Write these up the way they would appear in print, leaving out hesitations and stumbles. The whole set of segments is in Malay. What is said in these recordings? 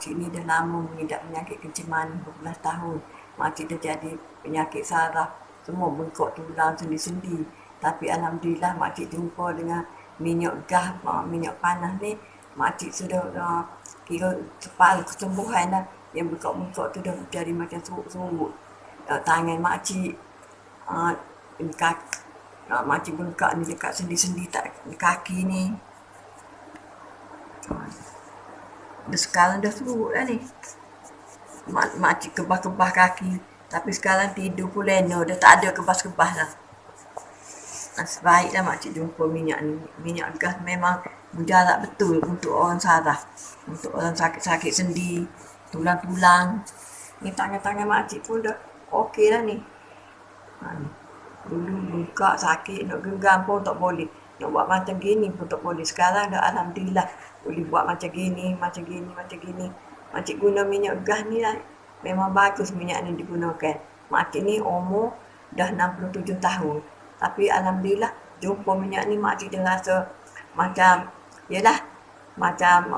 Makcik ni dah lama mengidap penyakit kencing manis berbelas tahun. Makcik dah jadi penyakit saraf, semua bengkok tulang, sendi-sendi. Tapi alhamdulillah makcik jumpa dengan minyak gas, minyak panas ni. Makcik sudah kira separuh kesembuhan dah. Yang bengkok-bengkok tu dah jadi macam surut-surut. Tangan makcik, makcik bengkak ni dekat sendi-sendi kaki ni. Sekarang dah surut dah ni. Makcik kebas-kebas kaki. Tapi sekarang tidur pun lena. Dah tak ada kebas-kebas dah. Sebaiklah makcik jumpa minyak ni. Minyak gas memang mujarab betul untuk orang saraf. Untuk orang sakit-sakit sendi, tulang-tulang. Ni tangan-tangan makcik pun dah okey dah ni. Dulu bengkak sakit, nak genggam pun tak boleh. Nak buat macam gini pun tak boleh. Sekarang dah alhamdulillah boleh buat macam gini, macam gini, macam gini. Makcik guna minyak gas ni lah. Memang bagus minyak ni digunakan. Makcik ni umur dah 67 tahun. Tapi alhamdulillah jumpa minyak ni makcik dah rasa macam, yelah, macam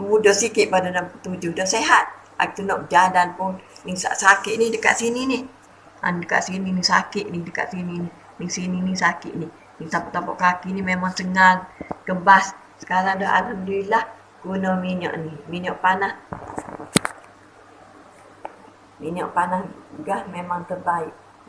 muda sikit pada 67. Dah sihat. Aku nak berjalan pun, ni sakit ni dekat sini ni. Dekat sini ni sakit ni, dekat sini ni. Ni sini ni sakit ni. Ni tapak-tapak kaki ni memang sengal, kebas. Sekarang dah alhamdulillah guna minyak ni, minyak panas. Minyak panas gas memang terbaik.